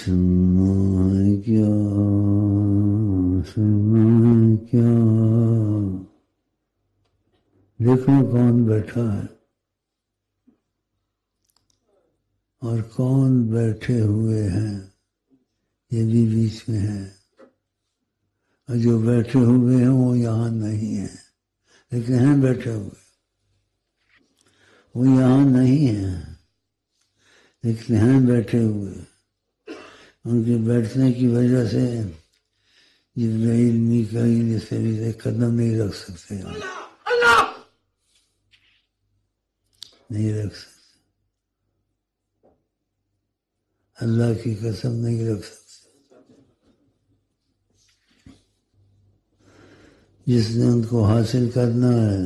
سننا ہے کیا، سننا ہے کیا، دیکھو کون بیٹھا ہے اور کون بیٹھے ہوئے ہیں، یہ بھی بیچ میں ہے، اور جو بیٹھے ہوئے ہیں وہ یہاں نہیں ہیں لیکن ہیں بیٹھے ہوئے، وہ یہاں نہیں ہیں لیکن ہیں بیٹھے ہوئے، ان کے بیٹھنے کی وجہ سے جبرائیل میکائیل اس طریقے قدم نہیں رکھ سکتے، نہیں رکھ سکتے، اللہ کی قسم نہیں رکھ سکتے۔ جس نے ان کو حاصل کرنا ہے،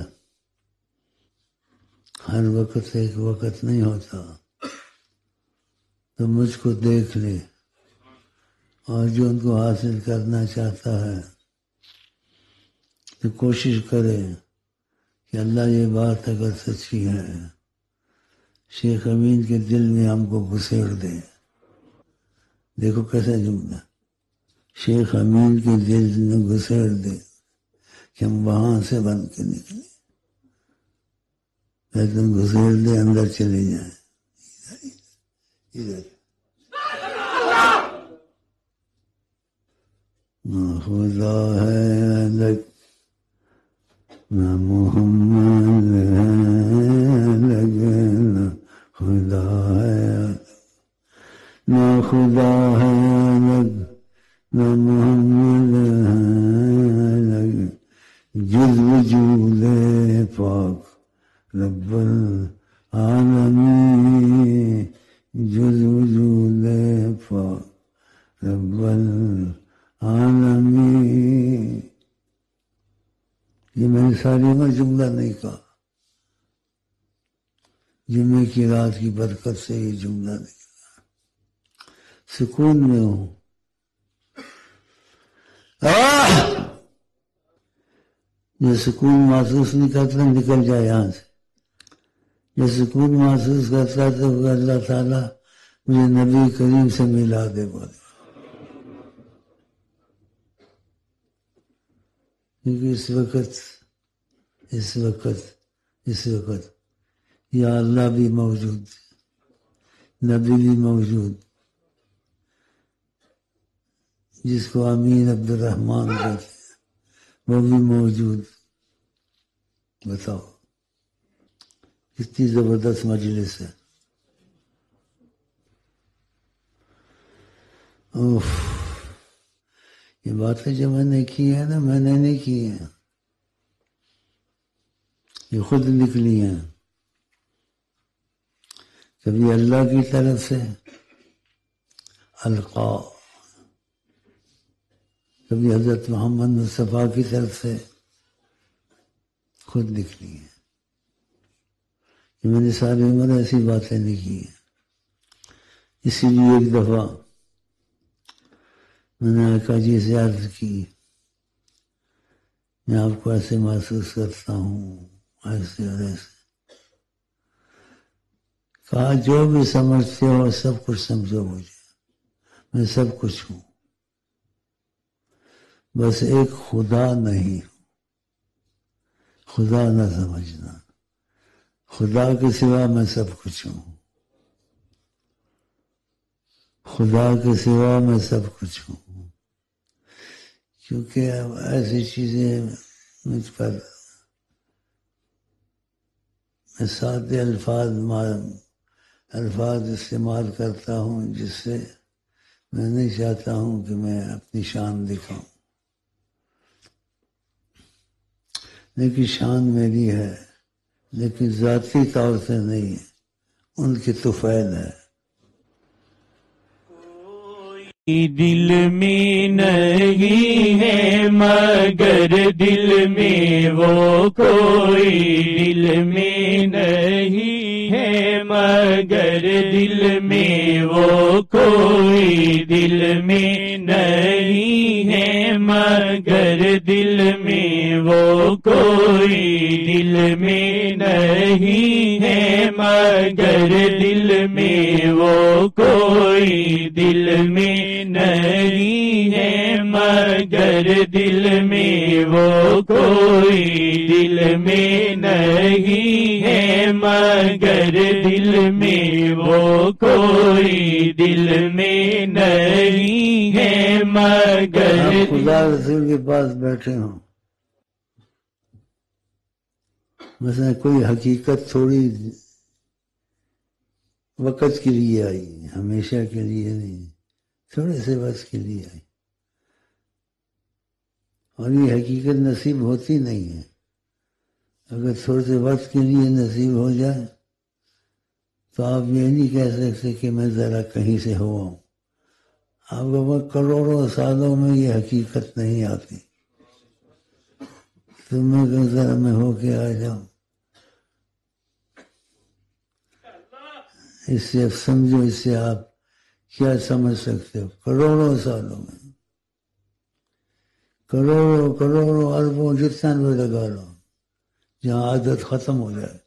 ہر وقت ایک وقت نہیں ہوتا، تو مجھ کو دیکھ لے، اور جو ان کو حاصل کرنا چاہتا ہے تو کوشش کرے کہ اللہ یہ بات اگر سچی ہے، شیخ امین کے دل میں ہم کو گھسیڑ دے۔ دیکھو کیسا جملہ، شیخ امین کے دل میں گھسیڑ دے کہ ہم وہاں سے بن کے نکلیں، لیکن گھسیڑ دے، اندر چلے جائیں، ادھر نہ خدا ہے الگ، نہ محمد ہے الگ، نہ خدا ہے الگ، نہ خدا ہے الگ، نہ محمد ہے الگ، جز وجود پاک رب العالمین، جز وجود پاک رب العالمین۔ یہ میں نے ساری عمر جملہ نہیں کہا، جمعے کی رات کی برکت سے یہ جملہ نہیں کہا، سکون میں ہوں۔ یہ سکون محسوس نہیں کرتا نکل جائے یہاں سے، یہ سکون محسوس کرتا تو اللہ تعالیٰ مجھے نبی کریم سے ملا دے بولے، کیونکہ اس وقت یا اللہ بھی موجود، نبی بھی موجود، جس کو امین عبد الرحمن کہتے ہیں وہ بھی موجود۔ بتاؤ کتنی زبردست مجلس ہے۔ اوف، یہ باتیں جو میں نے کی ہے نا، میں نے نہیں کی ہیں، یہ خود نکلی ہیں، کبھی اللہ کی طرف سے القا، کبھی حضرت محمد مصطفیٰ کی طرف سے خود نکلی ہیں، کہ میں نے ساری عمر ایسی باتیں نہیں کی ہیں۔ اسی لیے ایک دفعہ میں نے آقا جی سے عرض کی، میں آپ کو ایسے محسوس کرتا ہوں، ایسے اور ایسے، کہا جو بھی سمجھتے ہو سب کچھ سمجھو مجھے، میں سب کچھ ہوں، بس ایک خدا نہیں ہوں، خدا نہ سمجھنا، خدا کے سوا میں سب کچھ ہوں، خدا کے سوا میں سب کچھ ہوں، کیونکہ اب ایسی چیزیں مجھ پر، میں سادے الفاظ استعمال کرتا ہوں جس سے میں نہیں چاہتا ہوں کہ میں اپنی شان دکھاؤں، لیکن شان میری ہے، لیکن ذاتی طور سے نہیں ہے، ان کی طفیل ہے۔ دل میں نہیں ہے مگر دل میں وہ کوئی، دل میں نہیں ہے مگر دل میں وہ کوئی، دل میں نہیں ہے مگر دل میں وہ کوئی، دل میں نہیں ہے مگر دل میں وہ کوئی، دل میں نہیں ہے مگر دل میں وہ کوئی، دل میں نہیں ہے مگر دل میں وہ کوئی، دل میں نہیں ہے مگر آپ خدا رسول کے پاس بیٹھے ہوں، مثلا کوئی حقیقت تھوڑی وقت کے لیے آئی، ہمیشہ کے لیے نہیں، تھوڑے سے وقت کے لیے آئی، اور یہ حقیقت نصیب ہوتی نہیں ہے۔ اگر تھوڑے سے وقت کے لیے نصیب ہو جائے تو آپ یہ نہیں کہہ سکتے کہ میں ذرا کہیں سے ہوا ہوں، آپ کو کروڑوں سالوں میں یہ حقیقت نہیں آتی، تو میں کہ ذرا میں ہو کے آ جاؤں، اس سے اب سمجھو، اس سے آپ کیا سمجھ سکتے ہو؟ کروڑوں سالوں میں، کروڑوں اربوں جتنا بھی لگا لو، جہاں عادت ختم ہو جائے۔